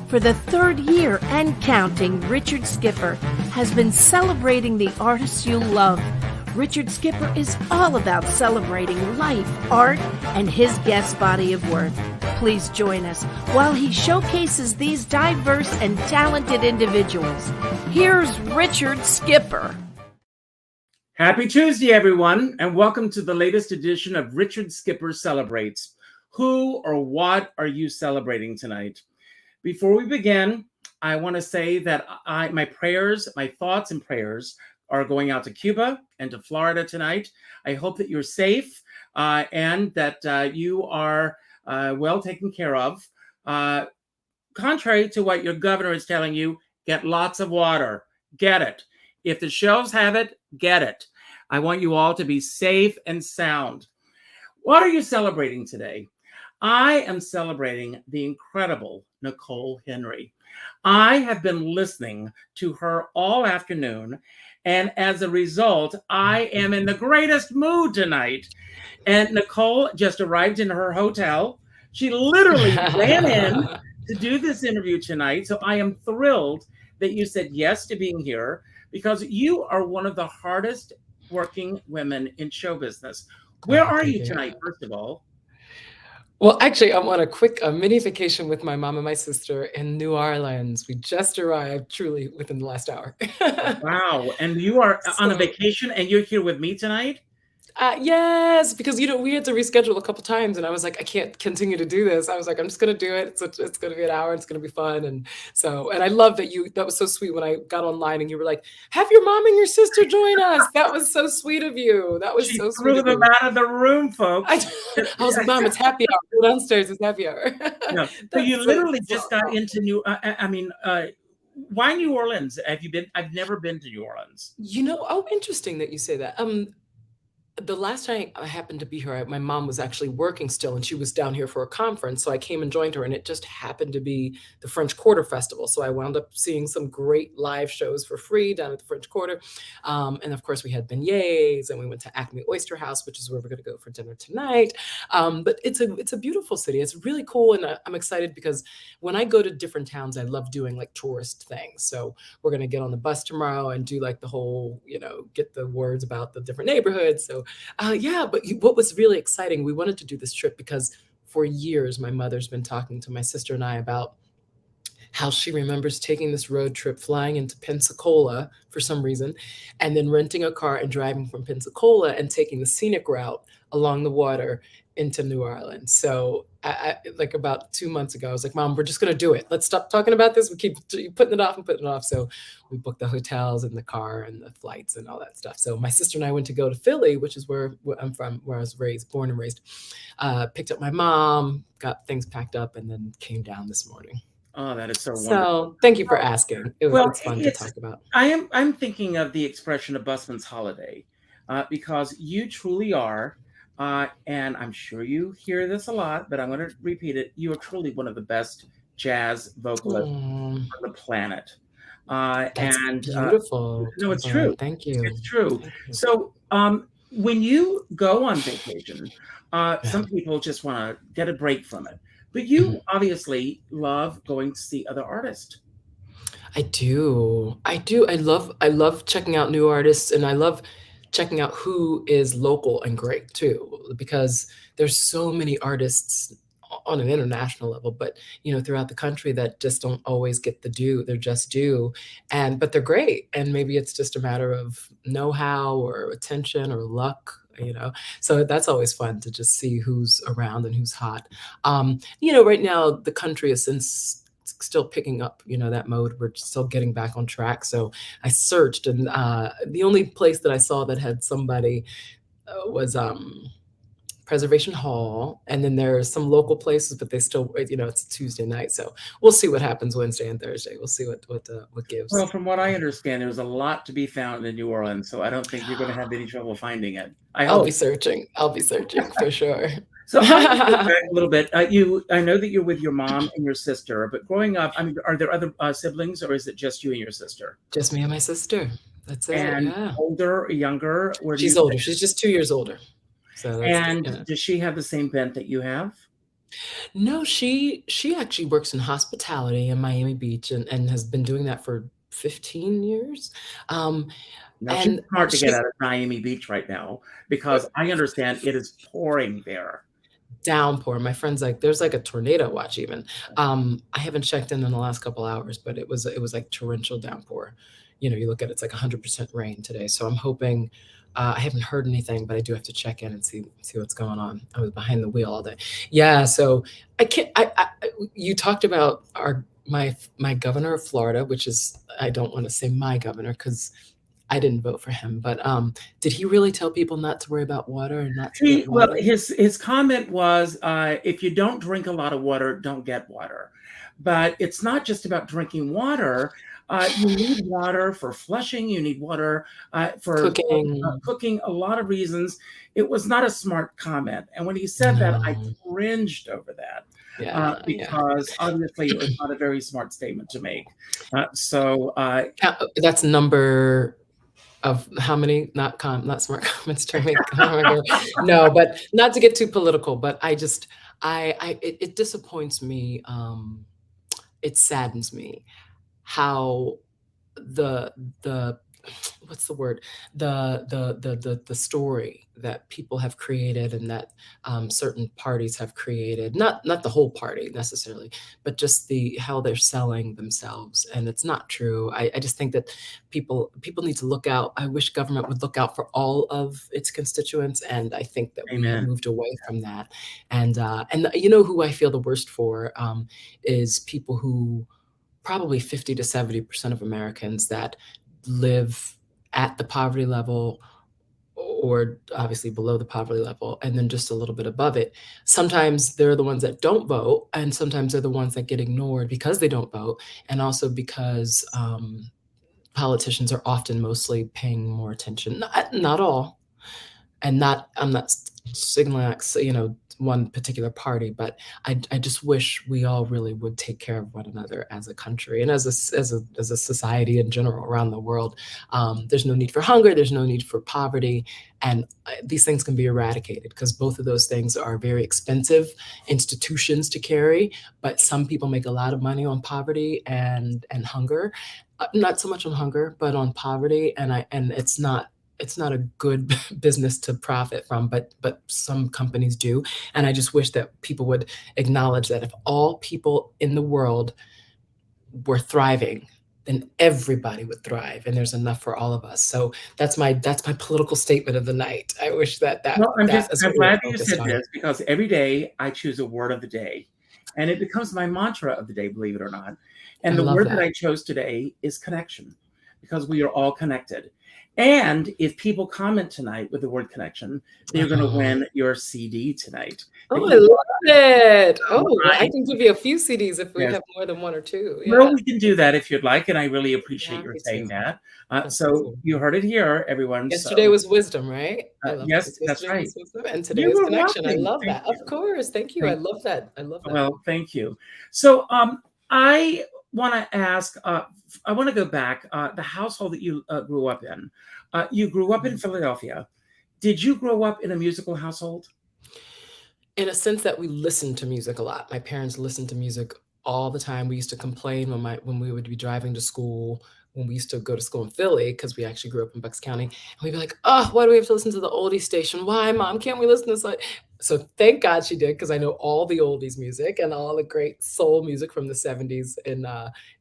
For the third year and counting, Richard Skipper has been celebrating the artists you love. Richard Skipper is all about celebrating life, art, and his guest body of work. Please join us while he showcases these diverse and talented individuals. Here's Richard Skipper. Happy Tuesday, everyone, and welcome to the latest edition of Richard Skipper Celebrates. Who or what are you celebrating tonight? Before we begin, I want to say that my thoughts and prayers are going out to Cuba and to Florida tonight. I hope that you're safe and that you are well taken care of. Contrary to what your governor is telling you, get lots of water. Get it. If the shelves have it, get it. I want you all to be safe and sound. What are you celebrating today? I am celebrating the incredible Nicole Henry. I have been listening to her all afternoon, and as a result, I am in the greatest mood tonight. And Nicole just arrived in her hotel. She literally ran in to do this interview tonight, so I am thrilled that you said yes to being here, because you are one of the hardest working women in show business. Where are you tonight, first of all? Well, actually, I'm on a mini vacation with my mom and my sister in New Orleans. We just arrived truly within the last hour. Wow. And you are on a vacation and you're here with me tonight? Yes, because we had to reschedule a couple times, and I was like, I can't continue to do this. I was like, I'm just gonna do it. It's gonna be an hour. It's gonna be fun, and I love that that was so sweet when I got online and you were like, have your mom and your sister join us. That was so sweet of you. That was so sweet. Threw them out of the room, folks. I was like, Mom, it's happy hour. Go downstairs. It's happy hour. No, so you literally just got into why New Orleans? Have you been? I've never been to New Orleans. Interesting that you say that. The last time I happened to be here, my mom was actually working still, and she was down here for a conference. So I came and joined her, and it just happened to be the French Quarter Festival. So I wound up seeing some great live shows for free down at the French Quarter. And of course, we had beignets, and we went to Acme Oyster House, which is where we're going to go for dinner tonight. But it's a beautiful city. It's really cool, and I'm excited because when I go to different towns, I love doing like tourist things. So we're going to get on the bus tomorrow and do like the whole, get the words about the different neighborhoods. So but what was really exciting, we wanted to do this trip because for years, my mother's been talking to my sister and I about how she remembers taking this road trip, flying into Pensacola for some reason, and then renting a car and driving from Pensacola and taking the scenic route along the water into New Orleans. So I like about 2 months ago, I was like, Mom, we're just going to do it. Let's stop talking about this. We keep putting it off and putting it off. So we booked the hotels and the car and the flights and all that stuff. So my sister and I went to go to Philly, which is where I'm from, where I was born and raised, picked up my mom, got things packed up, and then came down this morning. Oh, that is so wonderful. So thank you for asking. It's fun to talk about. I'm thinking of the expression a busman's holiday because you truly are. And I'm sure you hear this a lot, but I'm going to repeat it. You are truly one of the best jazz vocalists on the planet. That's beautiful. No, it's true. Thank you. It's true. Thank you. So when you go on vacation, some people just want to get a break from it. But you obviously love going to see other artists. I do. I love checking out new artists, and I love checking out who is local and great too, because there's so many artists on an international level, but throughout the country that just don't always get the due. They're just due, but they're great. And maybe it's just a matter of know-how or attention or luck. So that's always fun to just see who's around and who's hot. Right now the country is still picking up, that mode. We're still getting back on track. So I searched, and the only place that I saw that had somebody was Preservation Hall. And then there's some local places, but they still, it's a Tuesday night. So we'll see what happens Wednesday and Thursday. We'll see what gives. Well, from what I understand, there's a lot to be found in New Orleans. So I don't think you're going to have any trouble finding it. I'll be searching for sure. So I'll go back a little bit. I know that you're with your mom and your sister, but growing up, are there other siblings, or is it just you and your sister? Just me and my sister. That's it. And older or younger? She's older. She's just 2 years older. So does she have the same bent that you have? No, she actually works in hospitality in Miami Beach and has been doing that for 15 years. Um, Now, she's and smart to get she out of Miami Beach right now because I understand it is pouring there. downpour. My friend's like, there's like a tornado watch even. I haven't checked in the last couple hours, but it was like torrential downpour. You know, you look at it, it's like 100% rain today. So I'm hoping. I haven't heard anything, but I do have to check in and see what's going on. I was behind the wheel all day. Yeah, so I can't. You talked about my governor of Florida, which is I don't want to say my governor because I didn't vote for him, but did he really tell people not to worry about water and not to get Well, water? his comment was, if you don't drink a lot of water, don't get water. But it's not just about drinking water. You need water for flushing. You need water for Cooking. cooking. A lot of reasons. It was not a smart comment. And when he said that, I No. cringed over that Yeah. because obviously it was not a very smart statement to make. That's number of how many not smart comments to make. Oh my God. No, but not to get too political, but I just it disappoints me. It saddens me how the the what's the word, the story that people have created and that certain parties have created, not the whole party necessarily, but just the how they're selling themselves, and it's not true. I just think that people need to look out. I wish government would look out for all of its constituents, and I think that we have amen. moved away from that. And you know who I feel the worst for is people who probably 50 to 70% of Americans that live at the poverty level or obviously below the poverty level and then just a little bit above it. Sometimes they're the ones that don't vote, and sometimes they're the ones that get ignored because they don't vote, and also because politicians are often mostly paying more attention. Not all, and I'm not signaling like, one particular party, but I just wish we all really would take care of one another as a country and as a society in general around the world. There's no need for hunger. There's no need for poverty, and these things can be eradicated because both of those things are very expensive institutions to carry. But some people make a lot of money on poverty and hunger, not so much on hunger, but on poverty, and it's not a good business to profit from, but some companies do. And I just wish that people would acknowledge that if all people in the world were thriving, then everybody would thrive, and there's enough for all of us. So that's my political statement of the night. I wish that Well, is I'm what we're glad that you focused said on. this because every day I choose a word of the day and it becomes my mantra of the day, believe it or not. I And the love word that that. I chose today is connection because we are all connected. And if people comment tonight with the word connection, they're going to Oh, win your CD tonight. That oh, I you love it. know, Oh, well, I can give you a few CDs if we yes. have more than one or two. Well, Yeah, we can do that if you'd like, and I really I'd be appreciate your happy saying to. that. Love So to. you heard it here, everyone. Yesterday So was wisdom, right? I love it. yes, that's Yesterday right. was wisdom, and today You is were connection. I watching. love Thank that. Of you. course. Thank you. I Thank love that. I love that. Well, thank you. So, I want to ask. I want to go back. The household that you grew up in. You grew up in Mhm. Philadelphia. Did you grow up in a musical household? In a sense that we listened to music a lot. My parents listened to music all the time. We used to complain when we would be driving to school, when we used to go to school in Philly, because we actually grew up in Bucks County, and we'd be like, "Oh, why do we have to listen to the oldie station? Why, mom? Can't we listen to this?" So thank God she did, because I know all the oldies music and all the great soul music from the '70s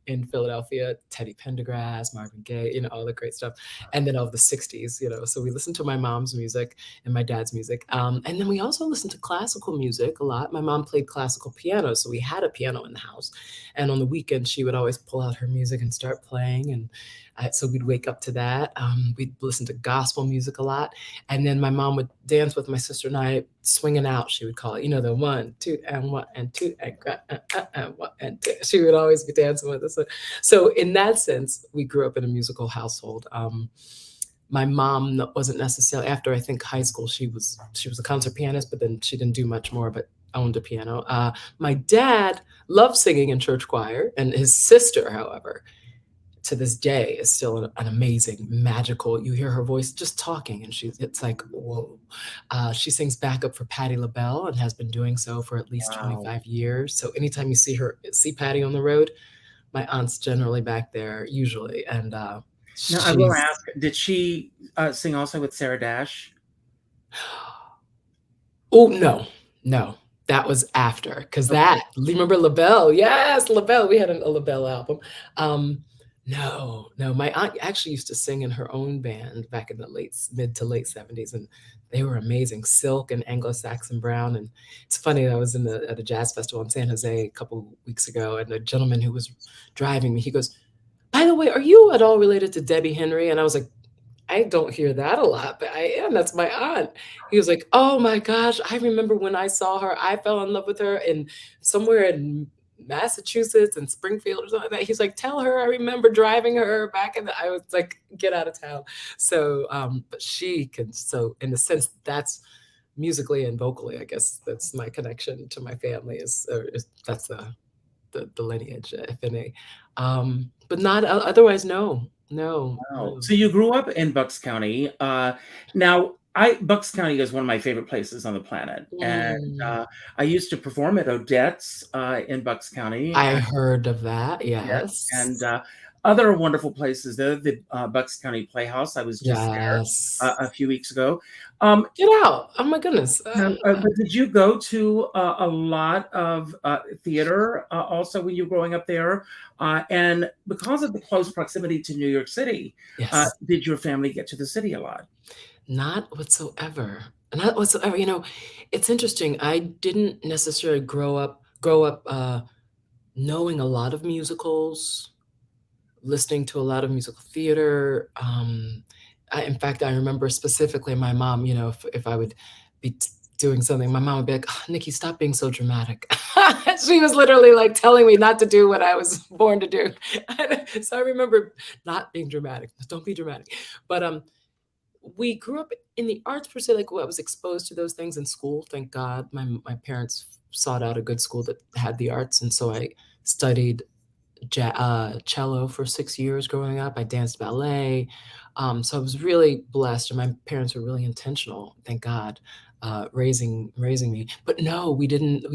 in Philadelphia, Teddy Pendergrass, Marvin Gaye, all the great stuff, and then of the '60s. So we listened to my mom's music and my dad's music. And then we also listened to classical music a lot. My mom played classical piano, so we had a piano in the house. And on the weekend, she would always pull out her music and start playing. And so we'd wake up to that. We'd listen to gospel music a lot. And then my mom would dance with my sister and I, swinging out, she would call it, the 1, 2, and 1, and 2, and 1, and 2. She would always be dancing with us. So in that sense, we grew up in a musical household. My mom wasn't necessarily, after I think high school, she was a concert pianist, but then she didn't do much more, but owned a piano. My dad loved singing in church choir, and his sister, however, to this day is still an amazing, magical. You hear her voice just talking, and it's like, whoa. She sings backup for Patti LaBelle and has been doing so for at least Wow. 25 years. So anytime you see Patti on the road, my aunt's generally back there usually, and Now, I will ask, did she sing also with Sarah Dash? Oh, no. That was after, because remember LaBelle? Yes, LaBelle. We had a LaBelle album. No. My aunt actually used to sing in her own band back in the mid to late 70s, and they were amazing. Silk and Anglo-Saxon Brown. And it's funny, I was at a jazz festival in San Jose a couple weeks ago, and a gentleman who was driving me, he goes, "By the way, are you at all related to Debbie Henry?" And I was like, "I don't hear that a lot, but I am. That's my aunt." He was like, "Oh my gosh, I remember when I saw her, I fell in love with her somewhere in Massachusetts and Springfield or something like that." He's like, "Tell her I remember driving her back I was like, get out of town." So, but she can, so in a sense, that's musically and vocally, I guess that's my connection to my family that's the lineage, if any. But not otherwise, no. Wow. So you grew up in Bucks County. Now, Bucks County is one of my favorite places on the planet, and I used to perform at Odette's in Bucks County. I heard of that. Yes, and other wonderful places. The Bucks County Playhouse. I was just there a few weeks ago. Get out! Oh my goodness! But did you go to a lot of theater also when you were growing up there? And because of the close proximity to New York City, did your family get to the city a lot? Not whatsoever. Not whatsoever. You know, it's interesting. I didn't necessarily grow up knowing a lot of musicals, listening to a lot of musical theater. In fact, I remember specifically my mom, you know, if I would be doing something, my mom would be like, "Oh, Nikki, stop being so dramatic." She was literally like telling me not to do what I was born to do. So I remember not being dramatic. Don't be dramatic. But we grew up in the arts per se, like I was exposed to those things in school. Thank God my parents sought out a good school that had the arts. And so I studied cello for 6 years growing up. I danced ballet. So I was really blessed, and my parents were really intentional, thank God, raising me. But no, we didn't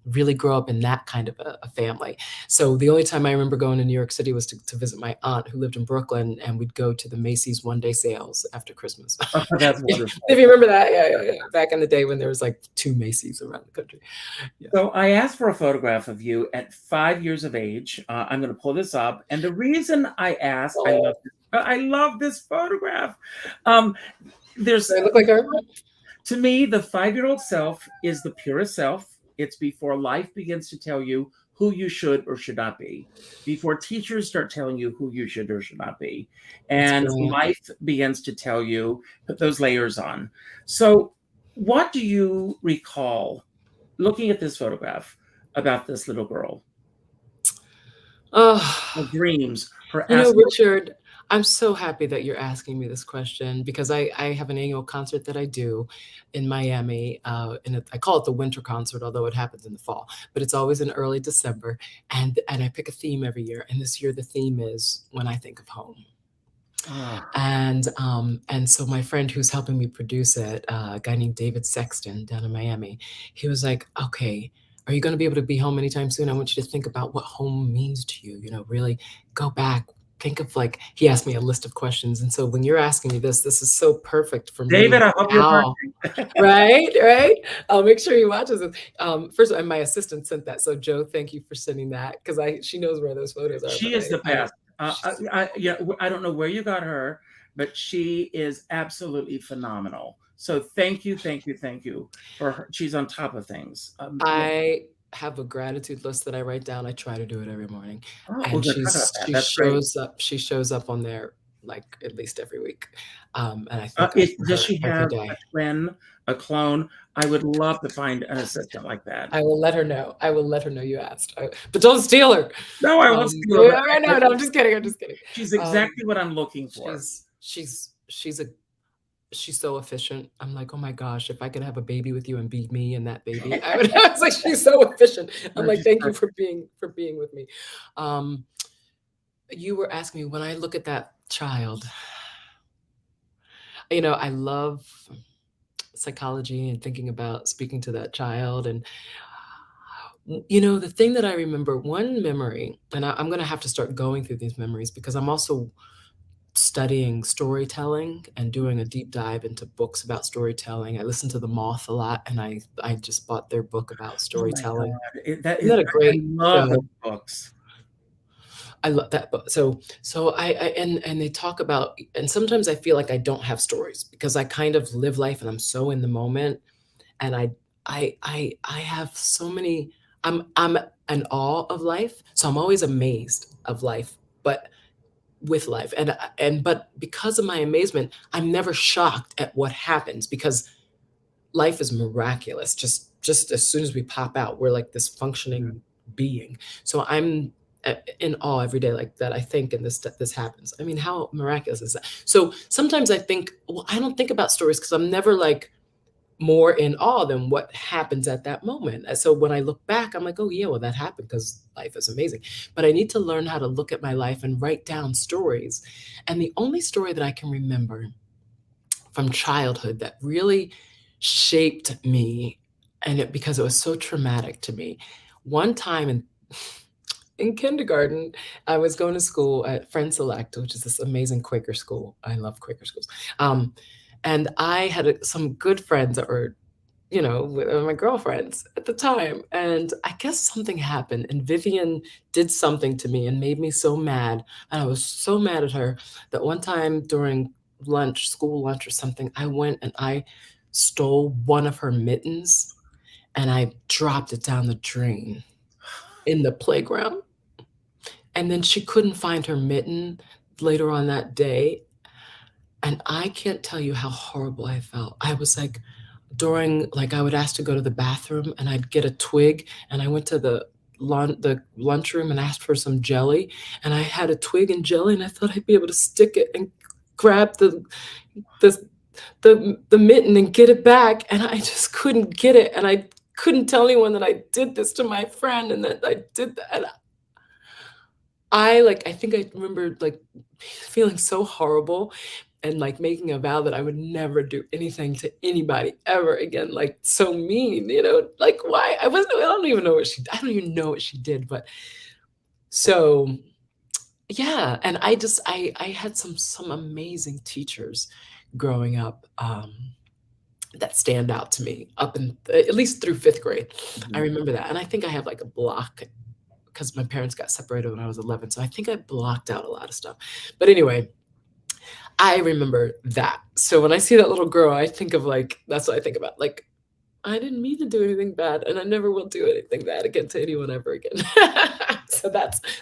really grow up in that kind of a family. So the only time I remember going to New York City was to visit my aunt who lived in Brooklyn, and we'd go to the Macy's one-day sales after Christmas. Oh, that's wonderful. If you remember that, yeah. Back in the day when there was like 2 Macy's around the country. Yeah. So I asked for a photograph of you at 5 years of age. I'm going to pull this up, and the reason I asked, I love this photograph. Does I look like her? To me, the 5-year-old self is the purest self. It's before life begins to tell you who you should or should not be, before teachers start telling you who you should or should not be, and life begins to tell you, put those layers on. So what do you recall looking at this photograph about this little girl? Her dreams, her Richard, I'm so happy that you're asking me this question, because I have an annual concert that I do in Miami, and I call it the winter concert, although it happens in the fall, but it's always in early December, and I pick a theme every year, and this year the theme is When I Think of Home. And so my friend who's helping me produce it, a guy named David Sexton down in Miami, he was like, "Okay, are you going to be able to be home anytime soon? I want you to think about what home means to you, really go back. Think of," he asked me a list of questions. And so when you're asking me this is so perfect for me. David, I hope you're watching. Right. I'll make sure he watches it. First, my assistant sent that. So Joe, thank you for sending that, because she knows where those photos are. She is the best. I don't know where you got her, but she is absolutely phenomenal. So thank you for her. She's on top of things. I have a gratitude list that I write down. I try to do it every morning. And she shows up on there like at least every week. And I think does she have a twin, a clone? I would love to find an assistant like that. I will let her know. You asked, but don't steal her. No, I won't steal her. No, I'm just kidding. She's exactly what I'm looking for. She's so efficient. I'm like, oh my gosh, if I could have a baby with you and be me and that baby, I was like, she's so efficient. I'm like, thank you for being with me. You were asking me when I look at that child, I love psychology and thinking about speaking to that child. And, the thing that I remember, one memory, and I'm going to have to start going through these memories because I'm also studying storytelling and doing a deep dive into books about storytelling. I listen to The Moth a lot, and I just bought their book about Oh my storytelling. God. Isn't that a I great love show? those books. I love that book. So and they talk about, and sometimes I feel like I don't have stories because I kind of live life and I'm so in the moment, and I have so many. I'm in awe of life, so I'm always amazed of life, but with life, but because of my amazement, I'm never shocked at what happens because life is miraculous. Just as soon as we pop out, we're like this Mhm. functioning being. So I'm in awe every day like that. I think, and this happens. I mean, how miraculous is that? So sometimes I think, well, I don't think about stories because I'm never like more in awe than what happens at that moment. And so when I look back, I'm like, oh yeah, well that happened because life is amazing. But I need to learn how to look at my life and write down stories. And the only story that I can remember from childhood that really shaped me, because it was so traumatic to me. One time in kindergarten, I was going to school at Friend Select, which is this amazing Quaker school. I love Quaker schools. And I had some good friends that were, my girlfriends at the time. And I guess something happened, and Vivian did something to me and made me so mad. And I was so mad at her that one time during lunch, school lunch or something, I went and I stole one of her mittens and I dropped it down the drain in the playground. And then she couldn't find her mitten later on that day. And I can't tell you how horrible I felt. I was like, I would ask to go to the bathroom and I'd get a twig, and I went to the lunchroom and asked for some jelly, and I had a twig and jelly, and I thought I'd be able to stick it and grab the the mitten and get it back, and I just couldn't get it, and I couldn't tell anyone that I did this to my friend and that I did that. And I think I remember like feeling so horrible and like making a vow that I would never do anything to anybody ever again, like so mean, like why? I don't even know what she did, but so yeah. And I had some amazing teachers growing up, that stand out to me up in at least through fifth grade. I Mhm. remember that. And I think I have like a block because my parents got separated when I was 11. So I think I blocked out a lot of stuff. But anyway, I remember that. So when I see that little girl, I think of like, that's what I think about. Like, I didn't mean to do anything bad, and I never will do anything bad again to anyone ever again.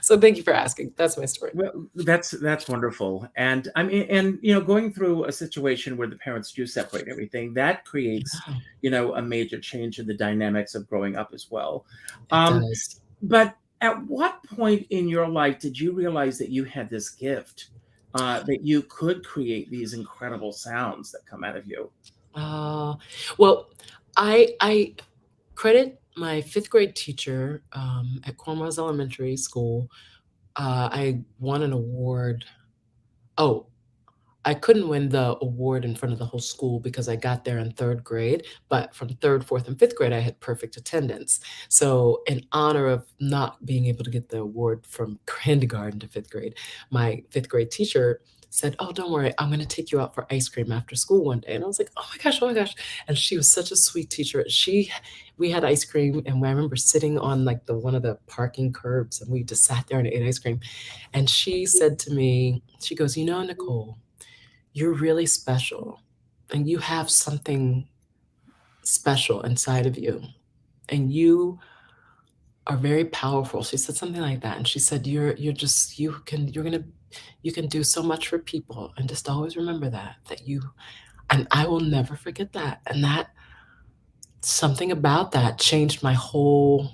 So thank you for asking. That's my story. Well, that's wonderful. And I mean, and going through a situation where the parents do separate everything, that creates, Yeah, a major change in the dynamics of growing up as well. it Um, does. but at what point in your life did you realize that you had this gift, that you could create these incredible sounds that come out of you? Uh, well, I credit my fifth grade teacher at Cornwalls Elementary School. I won an award. Oh, I couldn't win the award in front of the whole school because I got there in third grade, but from third, fourth, and fifth grade, I had perfect attendance. So, in honor of not being able to get the award from kindergarten to fifth grade, my fifth grade teacher said, oh, don't worry, I'm going to take you out for ice cream after school one day. And I was like, oh my gosh, oh my gosh. And she was such a sweet teacher. We had ice cream, and I remember sitting on like one of the parking curbs, and we just sat there and ate ice cream. And she said to me, she goes, Nicole, you're really special, and you have something special inside of you, and you are very powerful. She said something like that, and she said you're just you can do so much for people, and just always remember that you, and I will never forget that. And that, something about that changed my whole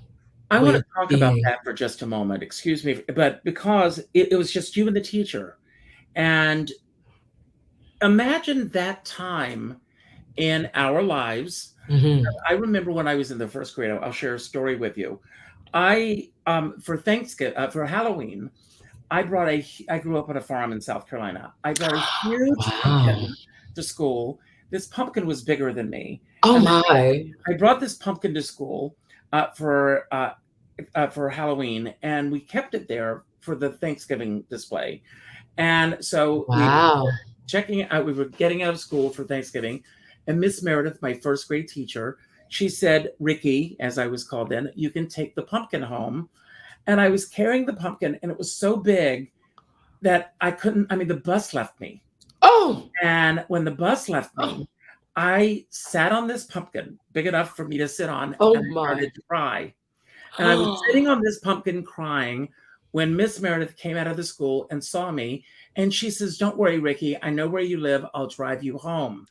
I way want to of talk about being. that for just a moment. Excuse me, but because it was just you and the teacher, and imagine that time in our lives. Mhm. I remember when I was in the first grade. I'll share a story with you. I for Thanksgiving, for Halloween, I grew up on a farm in South Carolina. I brought a huge Wow. pumpkin to school. This pumpkin was bigger than me. Oh And my. I brought this pumpkin to school for Halloween, and we kept it there for the Thanksgiving display. And so Wow. checking out, we were getting out of school for Thanksgiving, and Miss Meredith, my first grade teacher, she said, Ricky, as I was called in, you can take the pumpkin home. And I was carrying the pumpkin, and it was so big that I couldn't, I mean, the bus left me. Oh. And when the bus left me, Oh, I sat on this pumpkin, big enough for me to sit on, oh and I my. started to cry. And I was sitting on this pumpkin crying when Miss Meredith came out of the school and saw me. And she says, don't worry, Ricky, I know where you live. I'll drive you home.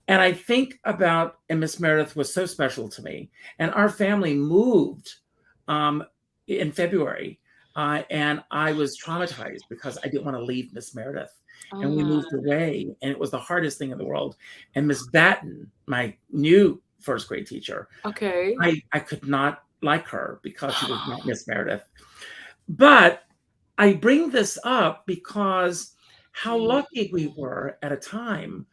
And I think about, and Miss Meredith was so special to me. And our family moved in February. And I was traumatized because I didn't want to leave Miss Meredith. Oh And we my. moved away. And it was the hardest thing in the world. And Miss Batten, my new first grade teacher, Okay. I could not like her because she was not Miss Meredith. But I bring this up because how lucky we were at a time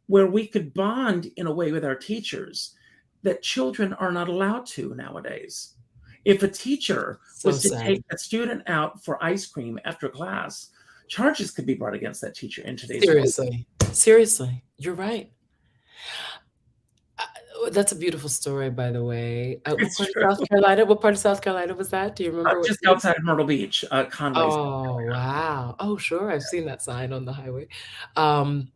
where we could bond in a way with our teachers that children are not allowed to nowadays. If a teacher So was to sad. take a student out for ice cream after class, charges could be brought against that teacher in today's world. Seriously. Seriously. You're right. That's a beautiful story, by the way. What It's part of true. South Carolina? What part of South Carolina was that? Do you remember what Just city? outside of Myrtle Beach, Conway. Oh, wow. Oh, sure. I've seen that sign on the highway. One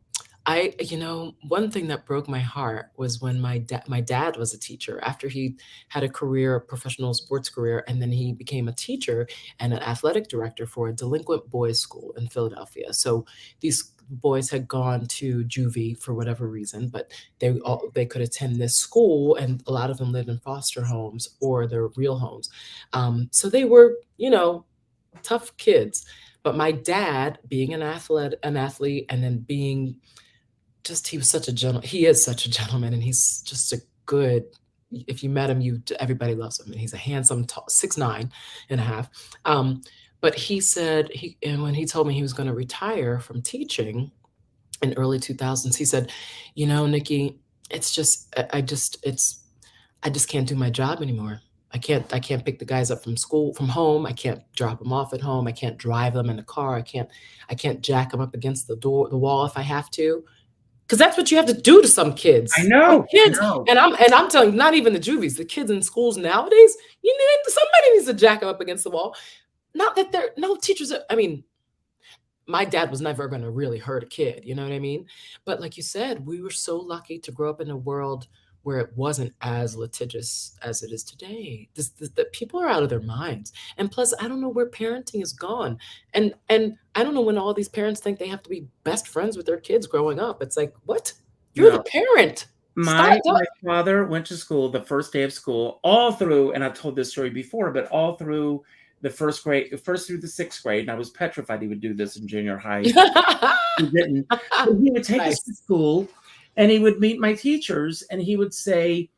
thing that broke my heart was when my dad was a teacher. After he had a career, a professional sports career, and then he became a teacher and an athletic director for a delinquent boys' school in Philadelphia. So these boys had gone to juvie for whatever reason, but they could attend this school, and a lot of them lived in foster homes or their real homes. So they were, tough kids. But my dad, being an athlete, and then being he was such a he is such a gentleman, and he's just a good, if you met him, everybody loves him, and he's a handsome, tall, 6'9.5". But he said, and when he told me he was going to retire from teaching in early 2000s, he said, Nikki, I just can't do my job anymore. I can't pick the guys up from home. I can't drop them off at home. I can't drive them in the car. I can't jack them up against the wall if I have to. Because that's what you have to do to some kids. I know. Kids, and I'm telling you, not even the juvies, the kids in schools nowadays, somebody needs to jack them up against the wall. Not that no teachers I mean, my dad was never going to really hurt a kid, you know what I mean? But like you said, we were so lucky to grow up in a world where it wasn't as litigious as it is today. The people are out of their minds. And plus, I don't know where parenting is gone. And I don't know when all these parents think they have to be best friends with their kids growing up. It's like, what? You're the parent. My father went to school the first day of school, all through, and I've told this story before, but all through the first through the 6th grade. And I was petrified he would do this in junior high. He didn't. But he would take us to school, and he would meet my teachers, and he would say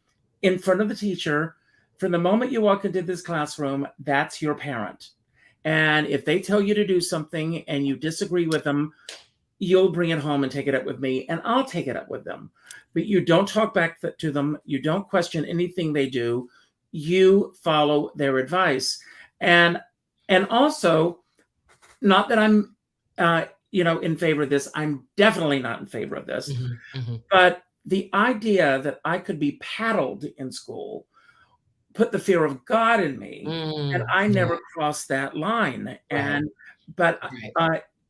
in front of the teacher, from the moment you walk into this classroom, that's your parent. And if they tell you to do something and you disagree with them, you'll bring it home and take it up with me, and I'll take it up with them. But you don't talk back to them. You don't question anything they do. You follow their advice. And also, not that I'm in favor of this. I'm definitely not in favor of this. But the idea that I could be paddled in school put the fear of God in me, and I never crossed that line. But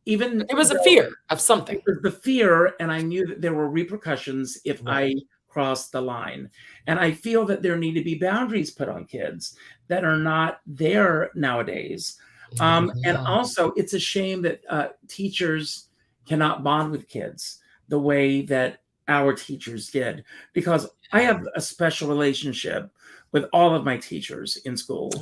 even it was a fear of something. It was the fear, and I knew that there were repercussions if I crossed the line. And I feel that there need to be boundaries put on kids that are not there nowadays. And also, it's a shame that teachers cannot bond with kids the way that our teachers did, because I have a special relationship with all of my teachers in school,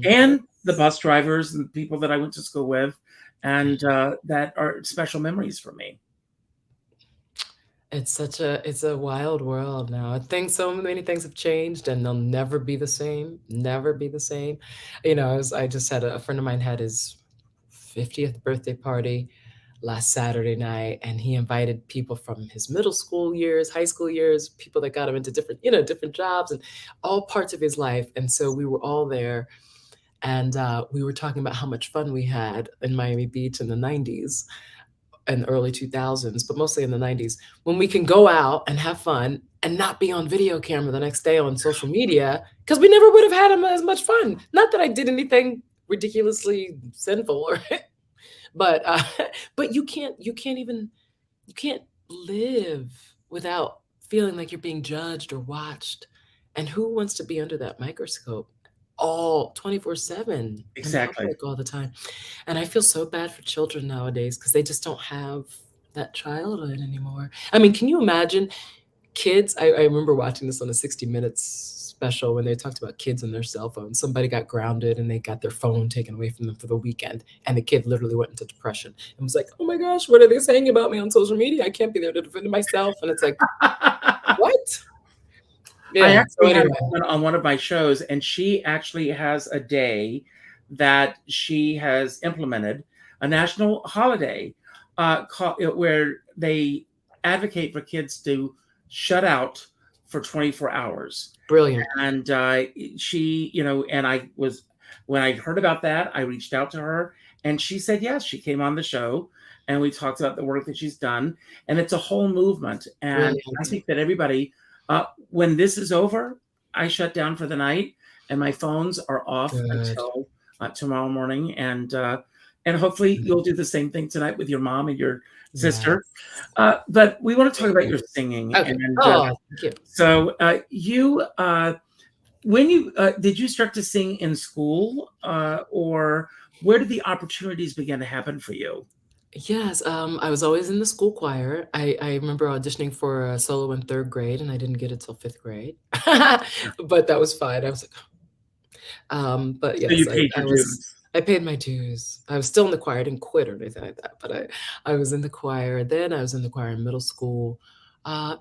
and the bus drivers and people that I went to school with, and that are special memories for me. It's a wild world now. I think so many things have changed, and they'll never be the same. Never be the same. I just had a friend of mine had his 50th birthday party last Saturday night, and he invited people from his middle school years, high school years, people that got him into different, different jobs and all parts of his life. And so we were all there, and we were talking about how much fun we had in Miami Beach in the 90s and early 2000s, but mostly in the 90s, when we can go out and have fun and not be on video camera the next day on social media, because we never would have had as much fun. Not that I did anything ridiculously sinful, or but but you can't live without feeling like you're being judged or watched. And who wants to be under that microscope all 24/7 in Exactly. public all the time? And I feel so bad for children nowadays because they just don't have that childhood anymore. I mean, can you imagine kids? I remember watching this on a 60 Minutes special when they talked about kids and their cell phones. Somebody got grounded and they got their phone taken away from them for the weekend. And the kid literally went into depression and was like, oh my gosh, what are they saying about me on social media? I can't be there to defend myself. And it's like, what? I Yeah. So actually had anyway, one on one of my shows, and she actually has a day that she has implemented, a national holiday, where they advocate for kids to shut out for 24 hours. brilliant. And she, and when I heard about that, I reached out to her, and she said yes. She came on the show, and we talked about the work that she's done, and it's a whole movement. And I Brilliant. think that everybody, when this is over, I shut down for the night, and my phones are off Good. until tomorrow morning. And hopefully you'll do the same thing tonight with your mom and your sister. But we want to talk about your singing. Okay. And Oh, thank you. so when you did you start to sing in school, or where did the opportunities begin to happen for you? Yes, I was always in the school choir. I remember auditioning for a solo in 3rd grade, and I didn't get it till 5th grade. But that was fine. I was like, but So you yes, paid your dues. I paid my dues. I was still in the choir. I didn't quit or anything like that, but I was in the choir. Then I was in the choir in middle school.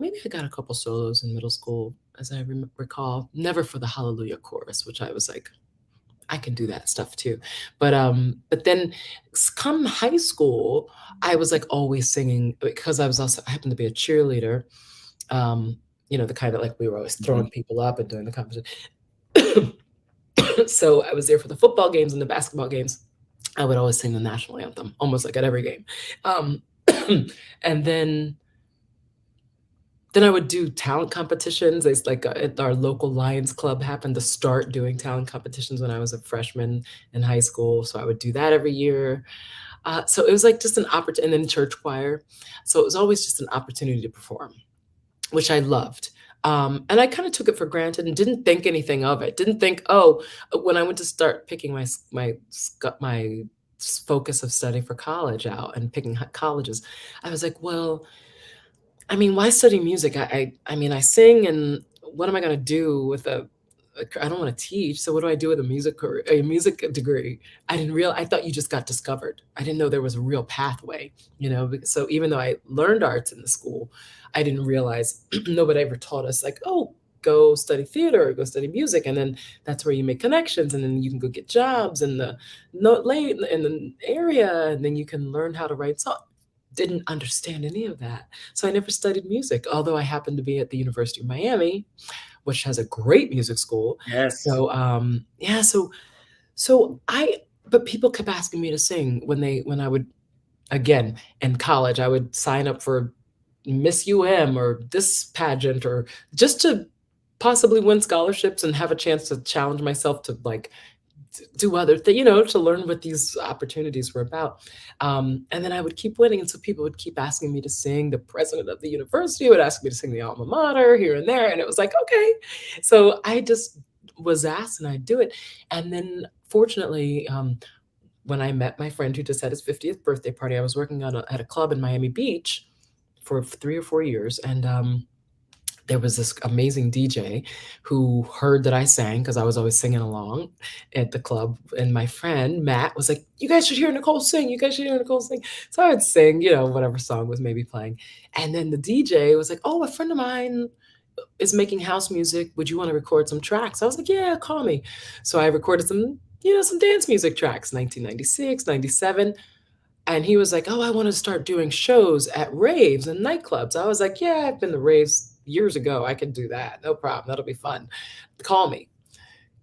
Maybe I got a couple solos in middle school, as I recall. Never for the Hallelujah chorus, which I was like, I can do that stuff too. But then come high school, I was like always singing because I happened to be a cheerleader. The kind of like we were always throwing people up and doing the competition. So I was there for the football games and the basketball games. I would always sing the national anthem, almost like at every game. Um, and then I would do talent competitions. It's like at our local Lions Club happened to start doing talent competitions when I was a freshman in high school. So I would do that every year. So it was like just an opportunity, and then church choir. So it was always just an opportunity to perform, which I loved. And I kind of took it for granted and didn't think anything of it. Didn't think, oh, when I went to start picking my focus of study for college out and picking colleges, I was like, well, I mean, why study music? I mean, I sing, and what am I going to do with I don't want to teach. So what do I do with a music degree? I thought you just got discovered. I didn't know there was a real pathway, So even though I learned arts in the school, I didn't realize nobody ever taught us like, oh, go study theater or go study music. And then that's where you make connections, and then you can go get jobs in the area. And then you can learn how to write songs. Didn't understand any of that. So I never studied music, although I happened to be at the University of Miami, which has a great music school. Yes. So but people kept asking me to sing when I would, again, in college, I would sign up for Miss UM or this pageant, or just to possibly win scholarships and have a chance to challenge myself to like do other things, to learn what these opportunities were about. And then I would keep winning. And so people would keep asking me to sing. The president of the university would ask me to sing the alma mater here and there. And it was like, okay. So I just was asked and I'd do it. And then fortunately, when I met my friend who just had his 50th birthday party, I was working at a club in Miami Beach for 3 or 4 years. And there was this amazing DJ who heard that I sang because I was always singing along at the club. And my friend, Matt, was like, you guys should hear Nicole sing. You guys should hear Nicole sing. So I would sing, whatever song was maybe playing. And then the DJ was like, oh, a friend of mine is making house music. Would you want to record some tracks? I was like, yeah, call me. So I recorded some some dance music tracks, 1996, 97. And he was like, oh, I want to start doing shows at raves and nightclubs. I was like, yeah, I've been to raves years ago. I can do that. No problem. That'll be fun. Call me.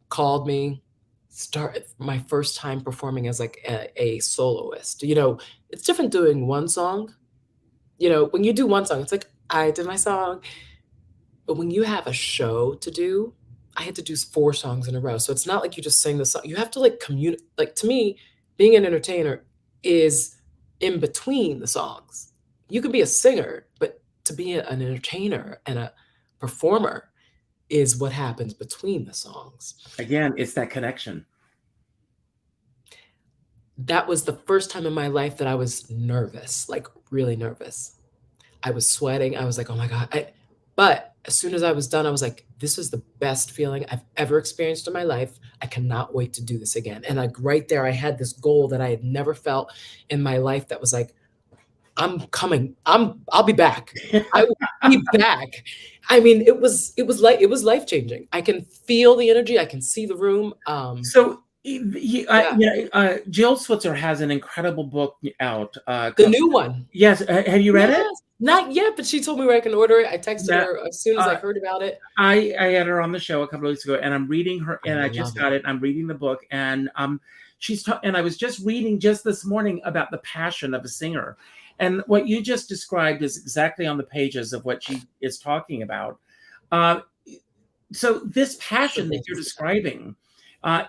Called me. Started my first time performing as like a soloist. It's different doing one song. When you do one song, it's like, I did my song. But when you have a show to do, I had to do 4 songs in a row. So it's not like you just sing the song. You have to like communicate. Like, to me, being an entertainer is in between the songs. You could be a singer, but to be an entertainer and a performer is what happens between the songs. Again, it's that connection. That was the first time in my life that I was nervous, like really nervous. I was sweating. I was like, oh my God. But as soon as I was done, I was like, this is the best feeling I've ever experienced in my life. I cannot wait to do this again. And like right there, I had this goal that I had never felt in my life that was like, I'm coming. I'll be back. I will be back. I mean, it was life-changing. I can feel the energy. I can see the room. So Jill Switzer has an incredible book out. The new one. Yes. Have you read it? Not yet, but she told me where I can order it. I texted her as soon as I heard about it. I had her on the show a couple of weeks ago, and I'm reading her, and I just got it. I'm reading the book, and and I was just reading just this morning about the passion of a singer. And what you just described is exactly on the pages of what she is talking about. So this passion that you're describing,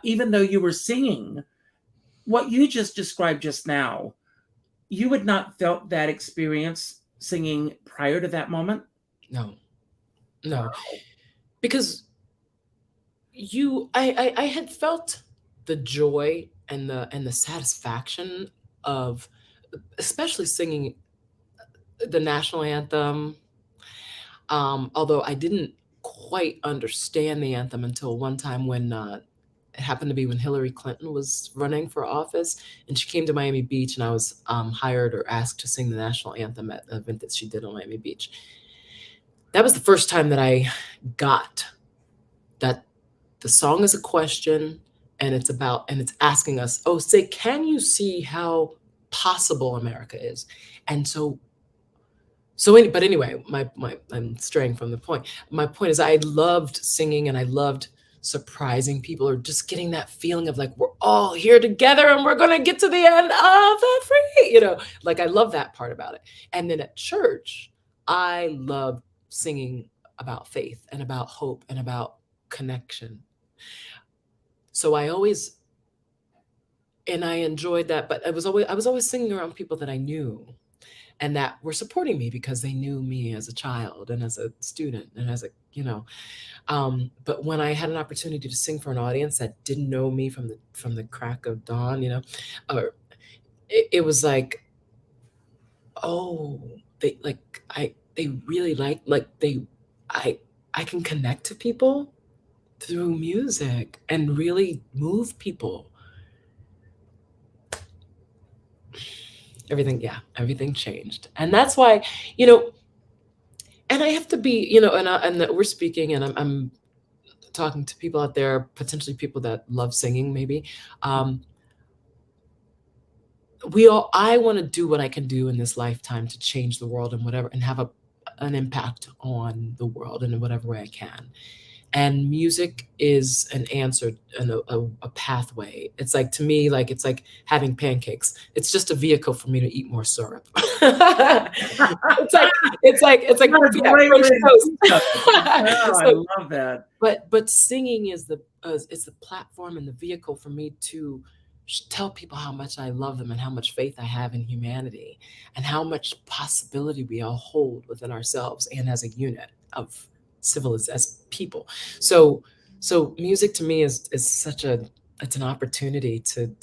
even though you were singing, what you just described just now, you had not felt that experience singing prior to that moment? No. Because I had felt the joy and the satisfaction of especially singing the national anthem. Although I didn't quite understand the anthem until one time when it happened to be when Hillary Clinton was running for office, and she came to Miami Beach, and I was hired or asked to sing the national anthem at an event that she did on Miami Beach. That was the first time that I got that the song is a question, and it's asking us, can you see how possible America is? And but anyway, I'm straying from the point. My point is I loved singing, and I loved surprising people, or just getting that feeling of like, we're all here together and we're going to get to the end of the free, like I love that part about it. And then at church, I loved singing about faith and about hope and about connection. So I enjoyed that, but I was always singing around people that I knew and that were supporting me because they knew me as a child and as a student and as a, but when I had an opportunity to sing for an audience that didn't know me from the crack of dawn, or it was like, they really I can connect to people through music and really move people. Everything changed. And that's why, and I have to be, and we're speaking, and I'm talking to people out there, potentially people that love singing, maybe. I want to do what I can do in this lifetime to change the world and whatever, and have an impact on the world in whatever way I can. And music is an answer and a pathway. It's like, to me, like, it's like having pancakes. It's just a vehicle for me to eat more syrup. it's like French toast. I love that. But singing is the platform and the vehicle for me to tell people how much I love them and how much faith I have in humanity and how much possibility we all hold within ourselves and as a unit of civilization, as people. So music to me is it's an opportunity to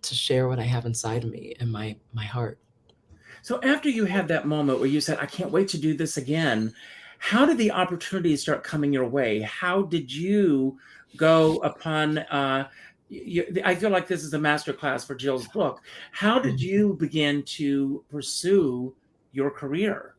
share what I have inside of me and my heart. So after you had that moment where you said, I can't wait to do this again, how did the opportunities start coming your way? How did you go upon, I feel like this is a masterclass for Jill's book. How did you begin to pursue your career?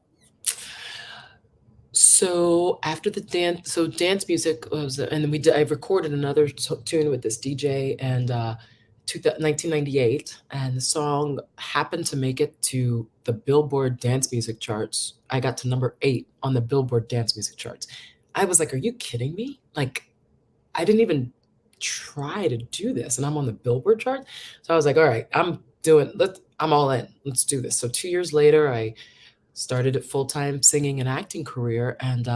So after the dance, so dance music was, and then I recorded another tune with this DJ, and 1998, and the song happened to make it to the Billboard dance music charts. I got to number 8 on the Billboard dance music charts. I was like, "Are you kidding me?" Like, I didn't even try to do this, and I'm on the Billboard chart. So I was like, "All right, I'm all in. Let's do this." So 2 years later, I started a full-time singing and acting career, and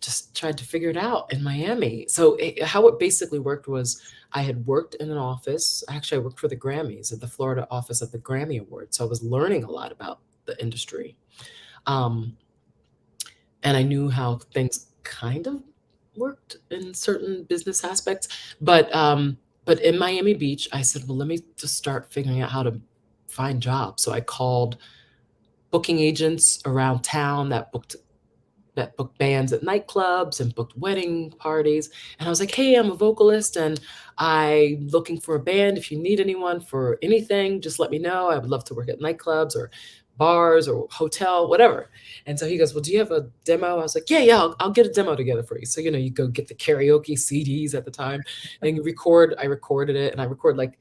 just tried to figure it out in Miami. So how it basically worked was I had worked in an office. Actually, I worked for the Grammys at the Florida office of the Grammy Awards. So I was learning a lot about the industry. Um, and I knew how things kind of worked in certain business aspects. But in Miami Beach, I said, well, let me just start figuring out how to find jobs. So I called booking agents around town that booked bands at nightclubs and booked wedding parties. And I was like, hey, I'm a vocalist and I'm looking for a band. If you need anyone for anything, just let me know. I would love to work at nightclubs or bars or hotel, whatever. And so he goes, well, do you have a demo? I was like, yeah, I'll get a demo together for you. So, you go get the karaoke CDs at the time and I recorded it, and I recorded like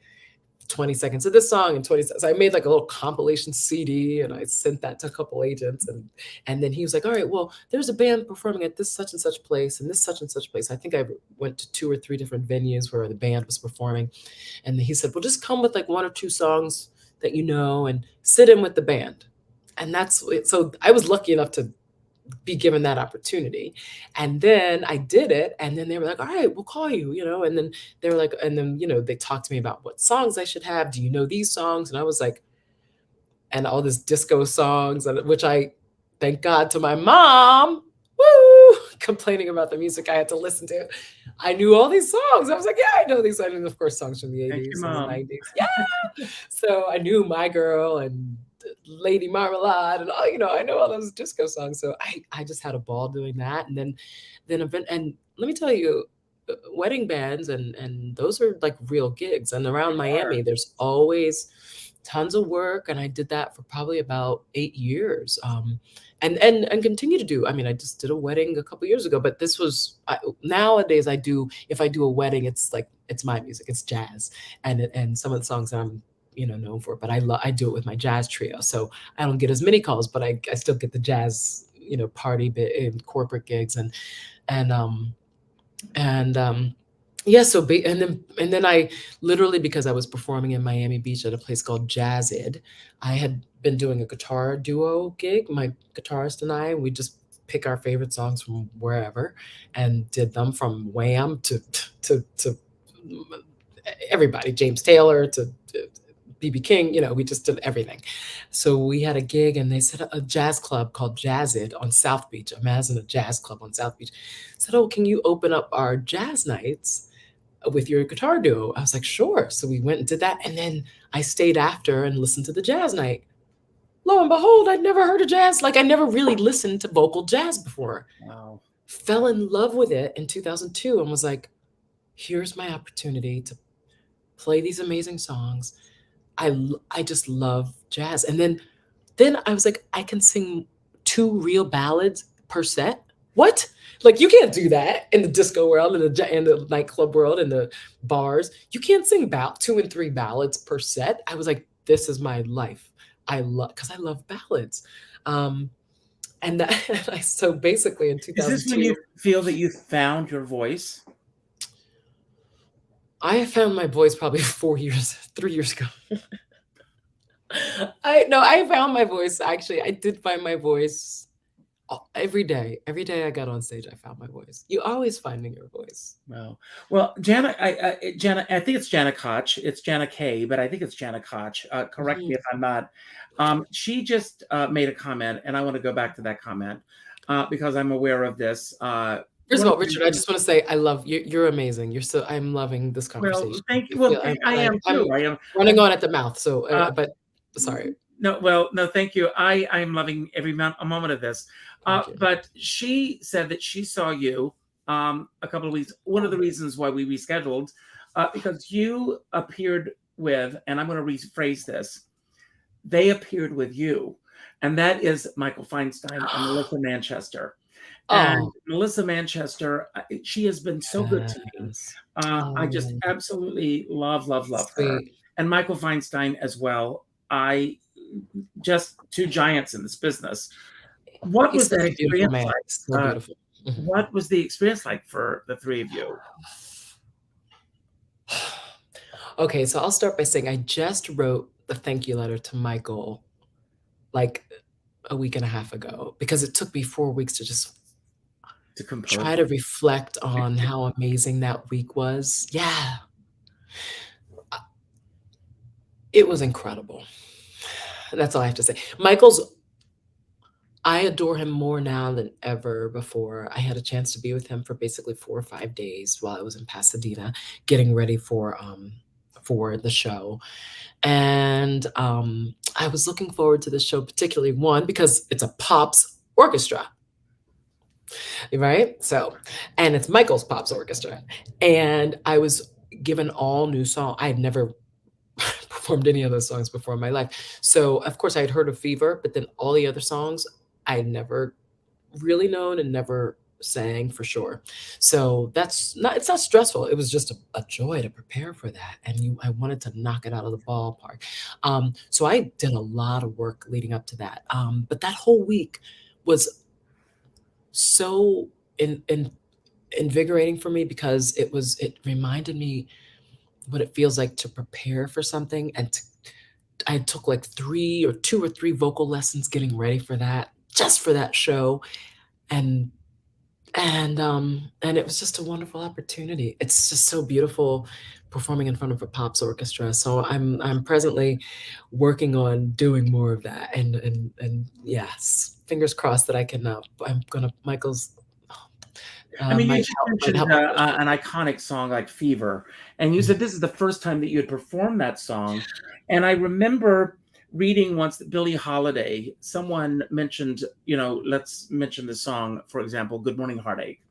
20 seconds of this song and 20 seconds. So I made like a little compilation CD and I sent that to a couple agents. And then he was like, all right, well, there's a band performing at this such and such place and this such and such place. I think I went to 2 or 3 different venues where the band was performing. And he said, well, just come with like 1 or 2 songs that you know and sit in with the band. And that's it. So I was lucky enough to be given that opportunity. And then I did it. And then they were like, all right, we'll call you, and then they were like, and then, they talked to me about what songs I should have. Do you know these songs? And I was like, and all this disco songs, which I, thank God to my mom, woo, complaining about the music I had to listen to. I knew all these songs. I was like, yeah, I know these. I knew, of course, songs from the 80s and the 90s. Yeah. So I knew My Girl and Lady Marmalade and all, I know all those disco songs. So I just had a ball doing that. And then and let me tell you, wedding bands and those are like real gigs. And around Miami, there's always tons of work. And I did that for probably about 8 years. And continue to do. I mean, I just did a wedding a couple years ago, but this was nowadays if I do a wedding, it's like, it's my music, it's jazz. And some of the songs that I'm known for, but I do it with my jazz trio. So I don't get as many calls, but I still get the jazz, party bit in corporate gigs yeah. So and then I literally, because I was performing in Miami Beach at a place called Jazzed, I had been doing a guitar duo gig. My guitarist and we just pick our favorite songs from wherever and did them from Wham to everybody, James Taylor to BB King, we just did everything. So we had a gig and they said a jazz club called Jazzed on South Beach. Imagine a jazz club on South Beach. Said, oh, can you open up our jazz nights with your guitar duo? I was like, sure. So we went and did that. And then I stayed after and listened to the jazz night. Lo and behold, I'd never heard of jazz. Like I never really listened to vocal jazz before. Wow. Fell in love with it in 2002 and was like, here's my opportunity to play these amazing songs. I just love jazz. And then I was like, I can sing 2 real ballads per set. What? Like you can't do that in the disco world, in the nightclub world, in the bars. You can't sing about 2 and 3 ballads per set. I was like, this is my life. Because I love ballads. So basically in 2002. Is this when you feel that you found your voice? I found my voice probably 3 years ago. I found my voice. Actually, I did find my voice every day. Every day I got on stage, I found my voice. You're always finding your voice. Wow. Well, Jana, I think it's Jana Koch. It's Jana K, but I think it's Jana Koch. Correct me if I'm not. She just made a comment, and I want to go back to that comment because I'm aware of this. First of all, Richard, I just want to say I love you. You're amazing. I'm loving this conversation. Well, thank you. Well, I am too. I am running on at the mouth. So, but sorry. No, thank you. I am loving every a moment of this. But she said that she saw you a couple of weeks. One of the reasons why we rescheduled, because you appeared with, and I'm going to rephrase this. They appeared with you. and that is Michael Feinstein and Melissa Manchester. And Oh, Melissa Manchester, she has been so good to me. yes. I just Oh, absolutely love her. sweet. And Michael Feinstein as well. I just two giants in this business. What He's was such that a beautiful experience man. like? So beautiful. Mhm. What was the experience like for the three of you? Okay, so I'll start by saying I just wrote the thank you letter to Michael like a week and a half ago because it took me 4 weeks to just To compose? try to reflect on how amazing that week was. Yeah. It was incredible. That's all I have to say. I adore him more now than ever before. I had a chance to be with him for basically 4 or 5 days while I was in Pasadena getting ready for the show. And I was looking forward to the show, particularly one, because it's a Pops orchestra, right? So, and it's Michael's Pops orchestra. And I was given all new songs. I had never performed any of those songs before in my life. So, of course, I had heard of Fever, but then all the other songs I had never really known and never sang for sure. So it's not stressful. It was just a joy to prepare for that. And I wanted to knock it out of the ballpark. So I did a lot of work leading up to that. But that whole week was so invigorating for me because it reminded me what it feels like to prepare for something. And I took like 2 or 3 vocal lessons getting ready for that, just for that show. And it was just a wonderful opportunity. It's just so beautiful performing in front of a Pops orchestra. So I'm presently working on doing more of that. And yes, fingers crossed that I can. I'm gonna Michael's. I mean, you Might just help. mentioned an iconic song like Fever, and you said this is the first time that you had performed that song. And I remember reading once that Billie Holiday, someone mentioned, let's mention the song, for example, Good Morning Heartache,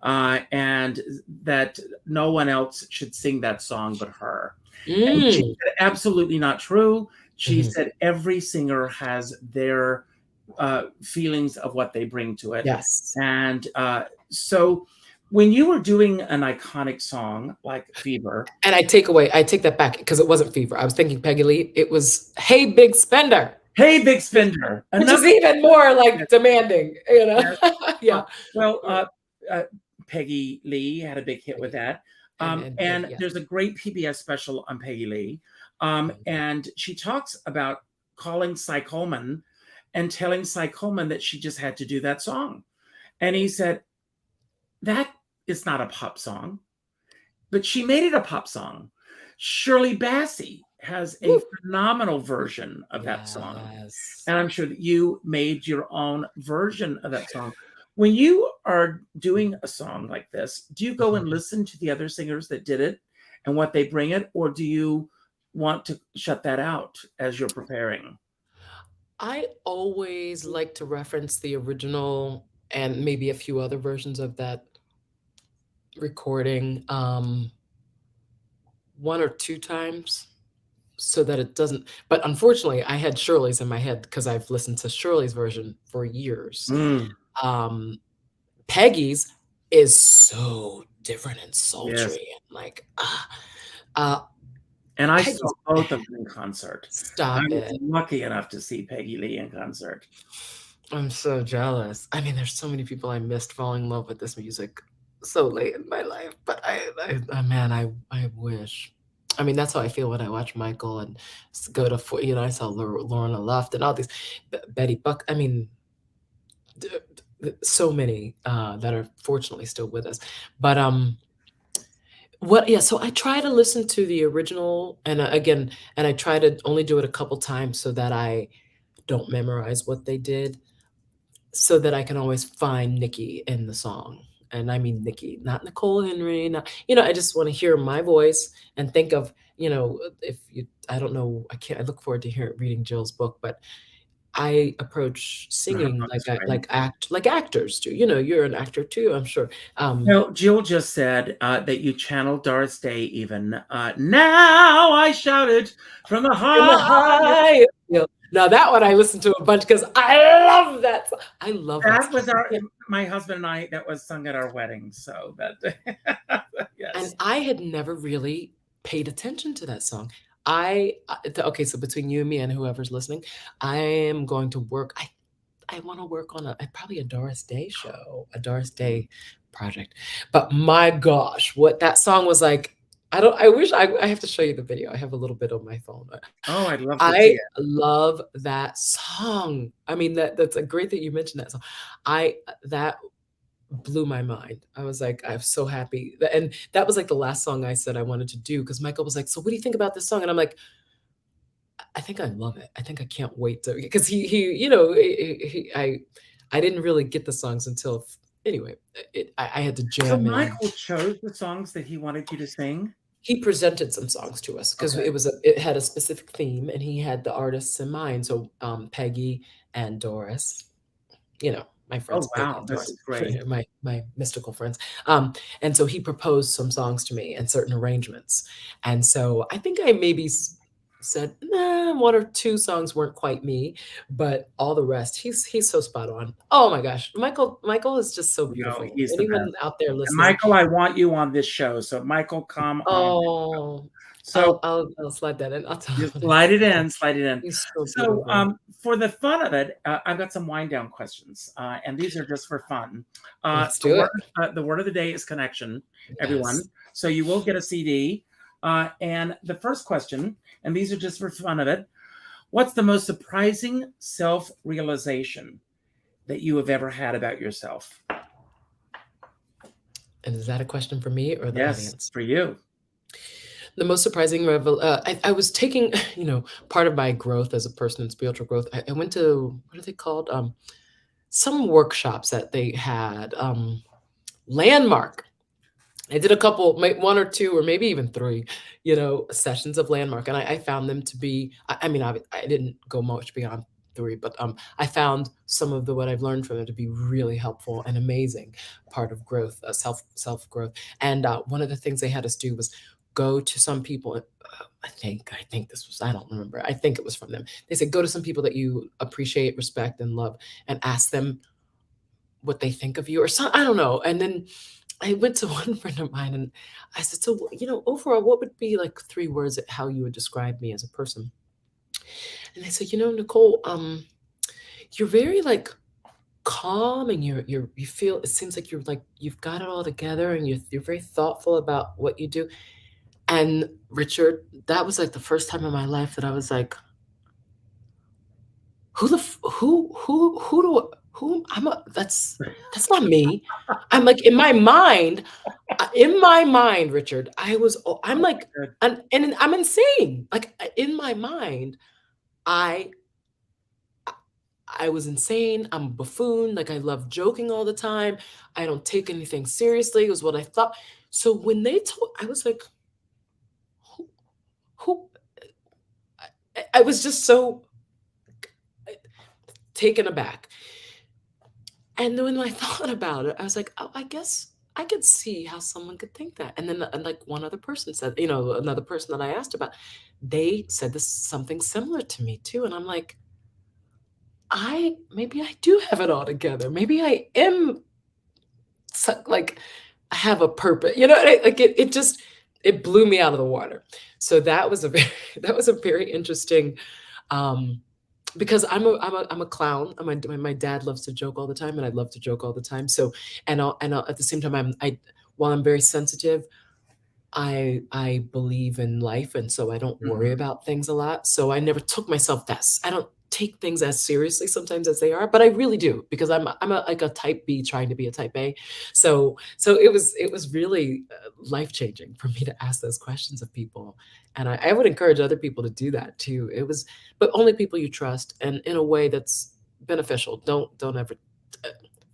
and that no one else should sing that song but her. And she said, absolutely not true. She said every singer has their feelings of what they bring to it. Yes. And so when you were doing an iconic song like Fever. And I take that back because it wasn't Fever. I was thinking Peggy Lee. It was Hey Big Spender. Hey Big Spender. Which is even more like demanding, Yes. Yeah. Well, Peggy Lee had a big hit with that. And there's a great PBS special on Peggy Lee. And she talks about calling Cy Coleman and telling Cy Coleman that she just had to do that song. And he said, that is not a pop song, but she made it a pop song. Shirley Bassey has a phenomenal version of that song. And I'm sure that you made your own version of that song. When you are doing a song like this, do you go and listen to the other singers that did it and what they bring it? Or do you want to shut that out as you're preparing? I always like to reference the original and maybe a few other versions of that recording 1 or 2 times so that it doesn't. But unfortunately, I had Shirley's in my head because I've listened to Shirley's version for years. Peggy's is so different and sultry and like and I Peggy's saw both of them in concert. Stop I it. was lucky enough to see Peggy Lee in concert. I'm so jealous. I mean, there's so many people I missed falling in love with this music so late in my life. But I wish. I mean, that's how I feel when I watch Michael and go to, I saw Lorna Luft and all these, Betty Buck. I mean, so many that are fortunately still with us. But so I try to listen to the original and I try to only do it a couple times so that I don't memorize what they did, so that I can always find Nikki in the song. And I mean Nikki, not Nicole Henry. Not, I just want to hear my voice and think of, I don't know, I look forward to reading Jill's book, but I approach singing like actors do. You're an actor too, I'm sure. Well, Jill just said that you channeled Doris Day even. Now I shouted from the high Yeah. Now that one I listened to a bunch because I love that song. I love that That song. was my husband and I, that was sung at our wedding. So that, And yes. I had never really paid attention to that song. Okay, so between you and me and whoever's listening, I am going to work. I want to work on probably a Doris Day show, a Doris Day project. But my gosh, what that song was like! I wish I have to show you the video. I have a little bit on my phone. Oh, I'd love to see I it. love that song. I mean, that's a great that you mentioned that song. That blew my mind. I was like, I'm so happy. And that was like the last song I said I wanted to do because Michael was like, "So what do you think about this song?" And I'm like, I think I love it. I think I can't wait to, because I didn't really get the songs until anyway. I had to So jam in. Michael chose the songs that he wanted you to sing? He presented some songs to us because Okay. it had a specific theme and he had the artists in mind. So Peggy and Doris, my friends Oh, Peggy wow. and This Doris, is great. my mystical friends. And so he proposed some songs to me and certain arrangements. And so I think I maybe said, nah, one or two songs weren't quite me, but all the rest, he's so spot on. Oh my gosh, Michael is just so beautiful. He's the Anyone best. out there And listening? Michael, I want you on this show. So Michael, come on. Oh, So I'll slide that in. I'll tell you him. slide it in, slide it in. He's so So beautiful. for the fun of it, I've got some wind down questions, and these are just for fun. Let's do it. The word of the day is connection, everyone. Yes. So you will get a CD. And the first question, and these are just for fun of it. What's the most surprising self-realization that you have ever had about yourself? And is that a question for me or the Yes, audience? for you. The most surprising I was taking, part of my growth as a person in spiritual growth. I went to, what are they called? Some workshops that they had. Landmark. I did a couple, one or two, or maybe even three, sessions of Landmark, and I found them to be. I mean, I didn't go much beyond three, but I found some of what I've learned from them to be really helpful and amazing part of growth, self growth. And one of the things they had us do was go to some people. I think this was, I don't remember. I think it was from them. They said go to some people that you appreciate, respect, and love, and ask them what they think of you, or some, I don't know. And then I went to one friend of mine and I said, so, overall, what would be like 3 words at how you would describe me as a person? And they said, Nicole, you're very like calm, and you feel, it seems like you're like, you've got it all together, and you're very thoughtful about what you do. And Richard, that was like the first time in my life that I was like, that's not me. I'm like, in my mind, Richard, I'm like, Good. and I'm insane. Like in my mind, I was insane. I'm a buffoon. Like I love joking all the time. I don't take anything seriously, was what I thought. So when they told, I was like, who I was just so taken aback. And then when I thought about it, I was like, oh, I guess I could see how someone could think that. And then like one other person said, another person that I asked about, they said this something similar to me too. And I'm like, maybe I do have it all together. Maybe I am like, I have a purpose, like it blew me out of the water. So that was a very interesting, because I'm a clown. My dad loves to joke all the time, and I love to joke all the time. So, and at the same time, while I'm very sensitive, I believe in life, and so I don't worry about things a lot. So I never took myself I don't take things as seriously sometimes as they are, but I really do, because I'm like a type B trying to be a type A. So it was really life-changing for me to ask those questions of people. And I would encourage other people to do that too. But only people you trust, and in a way that's beneficial. Don't ever,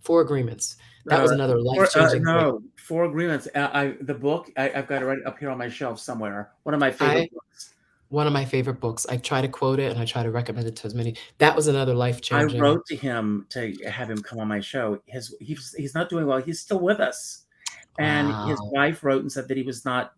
4 agreements. That was another life-changing thing. No, 4 Agreements. The book, I've got it right up here on my shelf somewhere. One of my favorite books. One of my favorite books. I try to quote it, and I try to recommend it to as many. That was another I life-changing. wrote to him to have him come on my show. He's not doing well. He's still with us. And his Wow. wife wrote and said that he was not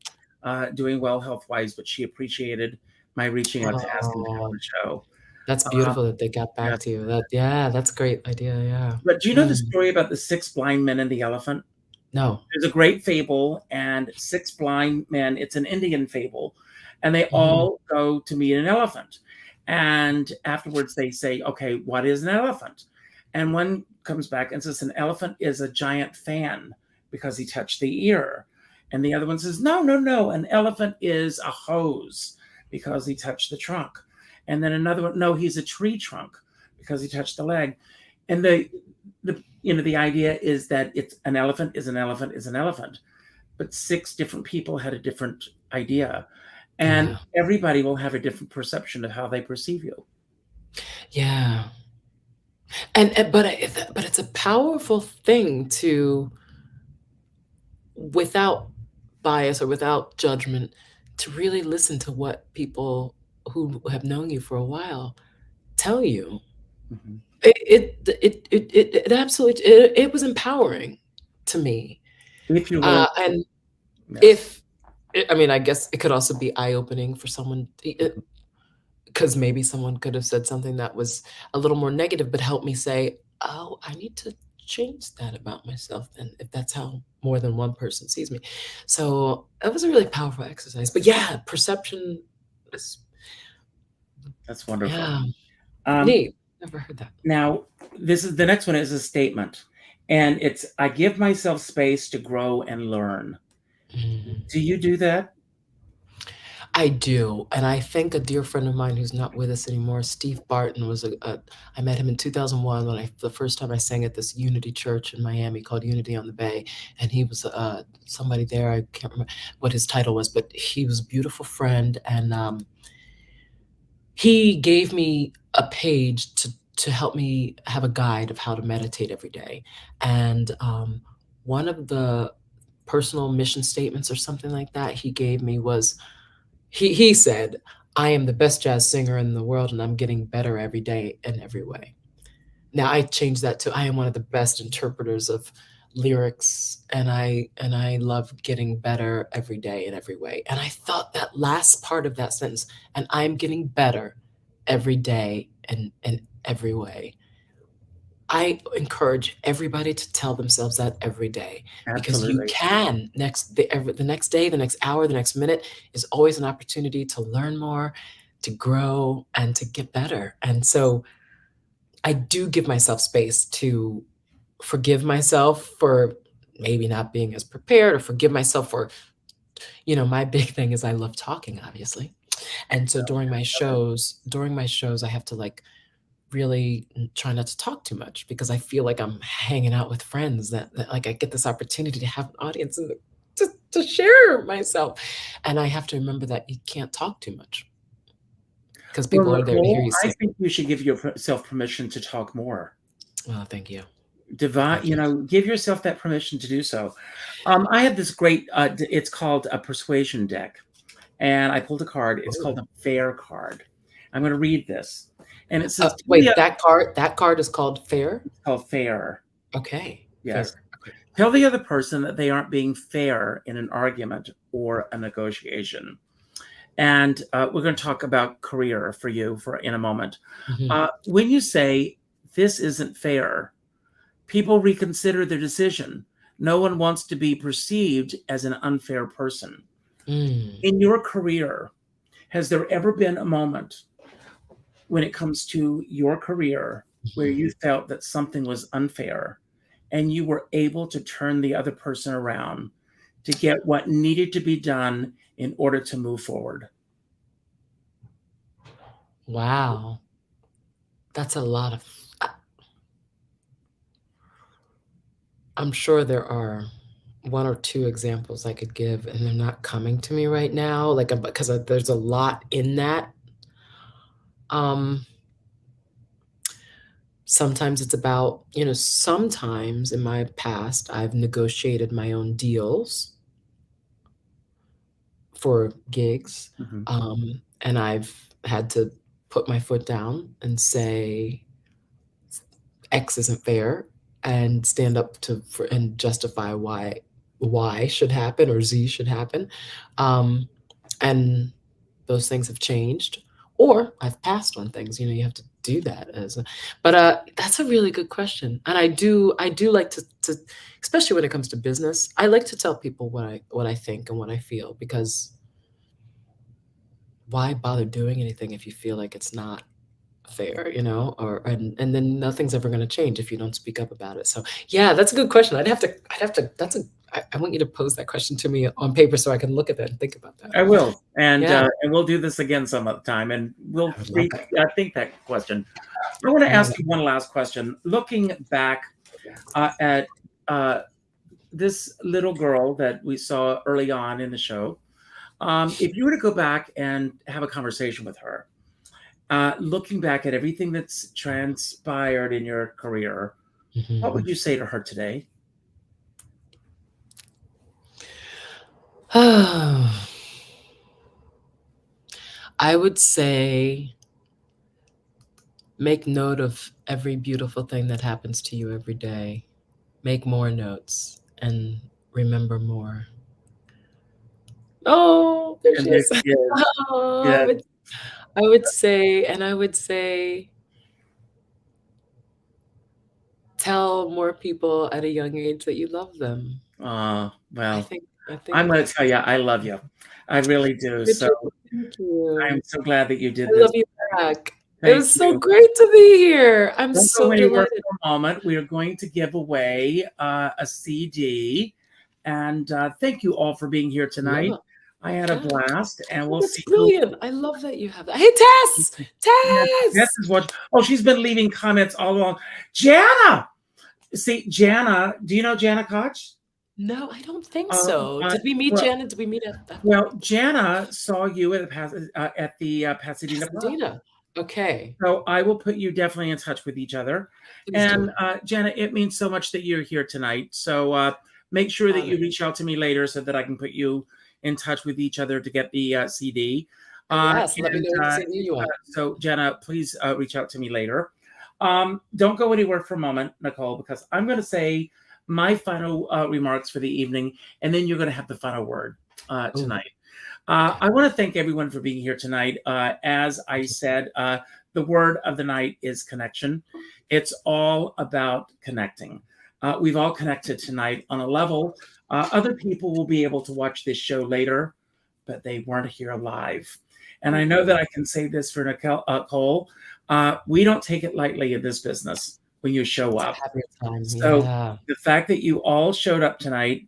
doing well health-wise, but she appreciated my reaching out to ask him to come on Oh, the show. That's Uh, beautiful that they got back yes. to you. Yeah, that's a great idea, yeah. But do you know the Mm. story about the six blind men and the elephant? No. There's a great fable, and six blind men, it's an Indian fable, and they Mhm. all go to meet an elephant. And afterwards, they say, okay, what is an elephant? And one comes back and says, an elephant is a giant fan because he touched the ear. And the other one says, no, no, no, an elephant is a hose because he touched the trunk. And then another one, no, he's a tree trunk because he touched the leg. And the idea is that it's an elephant is an elephant is an elephant, but six different people had a different idea, and Yeah. everybody will have a different perception of how they perceive you. Yeah. But it's a powerful thing to, without bias or without judgment, to really listen to what people who have known you for a while tell you. Mhm. It absolutely it was empowering to me. If you're willing, And yes, if I mean, I guess it could also be eye-opening for someone, because maybe someone could have said something that was a little more negative, but helped me say, "Oh, I need to change that about myself then, if that's how more than one person sees me." So, that was a really powerful exercise. But yeah, perception is, that's wonderful. yeah, Um, neat. Never heard that. Now, this is the next one is a statement, and it's I give myself space to grow and learn. Mm. Do you do that? I do, and I think a dear friend of mine who's not with us anymore, Steve Barton, was I met him in 2001 when the first time I sang at this Unity church in Miami called Unity on the Bay, and he was somebody there. I can't remember what his title was, but he was a beautiful friend, and he gave me a page to help me have a guide of how to meditate every day, and one of the personal mission statements or something like that he gave me was, he said, "I am the best jazz singer in the world, and I'm getting better every day in every way." Now I changed that to, "I am one of the best interpreters of lyrics, and I love getting better every day in every way." And I thought that last part of that sentence, "and I'm getting better every day in every way." I encourage everybody to tell themselves that every day, because you Absolutely. can, the next day, the next hour, the next minute is always an opportunity to learn more, to grow, and to get better. And so I do give myself space to forgive myself for maybe not being as prepared, or forgive myself for, my big thing is I love talking, obviously. And so during my shows, I have to like really try not to talk too much, because I feel like I'm hanging out with friends, that like I get this opportunity to have an audience and to share myself. And I have to remember that you can't talk too much, because Well, people are there to hear Nicole, you I sing. think you should give yourself permission to talk more. Oh, thank you. Divine, Thank you. give yourself that permission to do so. I have this great, it's called a persuasion deck, and I pulled a card. It's called Oh. a fair card. I'm going to read this, and it says, Wait, that card is called fair? it's called fair. Okay, Yes. fair. Okay. Tell the other person that they aren't being fair in an argument or a negotiation. And we're going to talk about career for you in a moment. Mhm. When you say this isn't fair, people reconsider their decision. No one wants to be perceived as an unfair person. Mm. In your career, has there ever been a moment when it comes to your career where Mhm. you felt that something was unfair and you were able to turn the other person around to get what needed to be done in order to move forward? Wow. That's a lot of I'm sure there are one or two examples I could give, and they're not coming to me right now, like, because there's a lot in that. Um, Sometimes it's about, sometimes in my past, I've negotiated my own deals for gigs, Mhm. and I've had to put my foot down and say X isn't fair, and stand up and justify why Y should happen or Z should happen. Um, and those things have changed. or I've passed on things. You have to do that but that's a really good question. And I do like to, especially when it comes to business, I like to tell people what I think and what I feel, because why bother doing anything if you feel like it's not fair, and then nothing's ever going to change if you don't speak up about it. So yeah, that's a good question. I want you to pose that question to me on paper so I can look at that and think about that. I will, and Yeah. and we'll do this again some other time, and we'll I would love that. think that question. I want to ask you one last question. Looking back at this little girl that we saw early on in the show, if you were to go back and have a conversation with her, looking back at everything that's transpired in your career, what would you say to her today? I would say make note of every beautiful thing that happens to you every day. Make more notes and remember more. Oh, there she is. Oh, Yeah. I would say tell more people at a young age that you love them. Well, I think I'm going to tell you, I love you. I really do. Richard, So thank you. I'm so glad that you did I this. love you back. It Thank was so you. great to be here. I'm Don't so go anywhere delighted. for a moment. We are going to give away a CD. And thank you all for being here tonight. Love it. I had a Yeah. blast, and we'll That's see. brilliant. I love that you have that. Hey, Tess! This is what. Oh, she's been leaving comments all along. Jana! See, Jana, do you know Jana Koch? No, I don't think so. Did we meet Jana? Did we meet at that? Well, Jana saw you at the Pasadena. Pasadena. Okay. So I will put you definitely in touch with each other. Please and do. Jana, it means so much that you're here tonight. So make sure that you reach out to me later so that I can put you in touch with each other to get the CD. Yes, let me know what CD you want. So Jana, please reach out to me later. Don't go anywhere for a moment, Nicole, because I'm going to say my final remarks for the evening, and then you're going to have the final word tonight. I want to thank everyone for being here tonight. As I said, the word of the night is connection. It's all about connecting. We've all connected tonight on a level. Other people will be able to watch this show later, but they weren't here live. And I know that I can say this for Nicole. We don't take it lightly in this business when you show up. So the fact that you all showed up tonight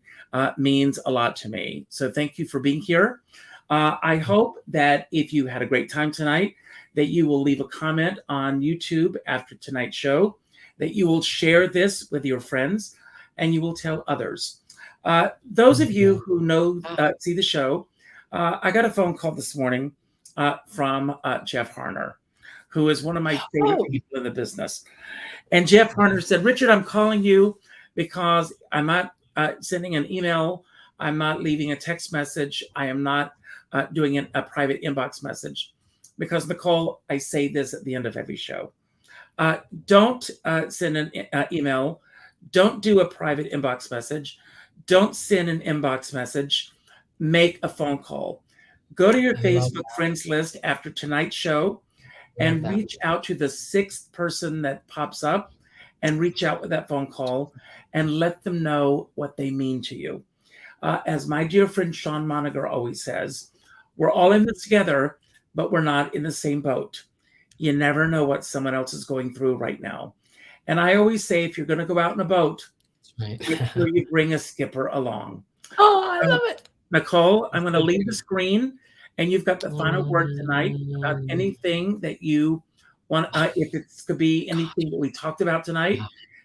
means a lot to me. So thank you for being here. I hope that if you had a great time tonight, that you will leave a comment on YouTube after tonight's show, that you will share this with your friends, and you will tell others. Those of you who know, see the show, I got a phone call this morning from Jeff Harner, who is one of my favorite people in the business. And Jeff Harner said, Richard, I'm calling you because I'm not sending an email. I'm not leaving a text message. I am not doing a private inbox message. Because, Nicole, I say this at the end of every show. Don't send an email. Don't do a private inbox message. Don't send an inbox message. Make a phone call. Go to your Facebook friends list after tonight's show and reach out to the sixth person that pops up, and reach out with that phone call and let them know what they mean to you. As my dear friend Sean Moniger always says, we're all in this together, but we're not in the same boat. You never know what someone else is going through right now. And I always say, if you're going to go out in a boat, make sure you bring a skipper along. Oh, I love it. Nicole, I'm going to leave the screen, and you've got the final word tonight about anything that you want. If it could be anything that we talked about tonight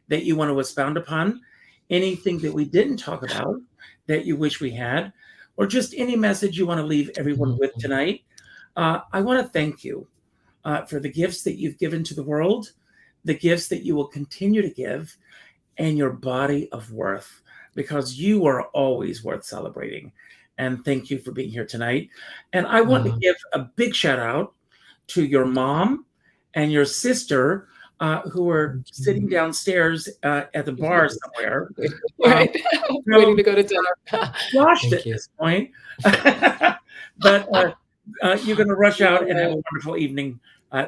that you want to expound upon, anything that we didn't talk about that you wish we had, or just any message you want to leave everyone with tonight. I want to thank you for the gifts that you've given to the world, the gifts that you will continue to give, and your body of worth, because you are always worth celebrating. And thank you for being here tonight. And I want to give a big shout out to your mom and your sister who are sitting downstairs at the bar somewhere. Waiting to go to dinner. Washed at this point. But You're going to rush out and have a wonderful evening.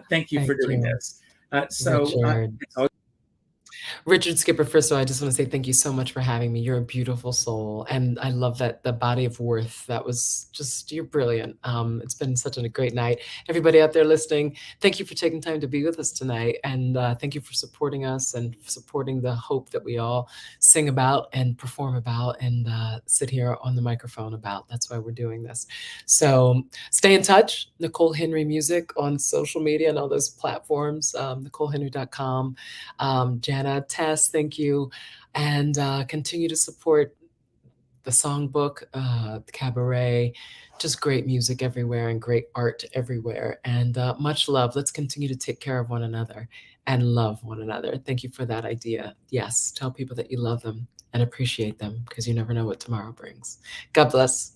Thank you for doing this. Richard. It's always Richard Skipper, first of all, I just want to say thank you so much for having me. You're a beautiful soul. And I love that the body of worth. That was just, you're brilliant. It's been such a great night. Everybody out there listening, thank you for taking time to be with us tonight. And thank you for supporting us and supporting the hope that we all sing about and perform about and sit here on the microphone about. That's why we're doing this. So stay in touch. Nicole Henry Music on social media and all those platforms, NicoleHenry.com. Jana, Tess, thank you. And continue to support the Songbook, the Cabaret, just great music everywhere and great art everywhere. And much love. Let's continue to take care of one another and love one another. Thank you for that idea. Yes, tell people that you love them and appreciate them because you never know what tomorrow brings. God bless.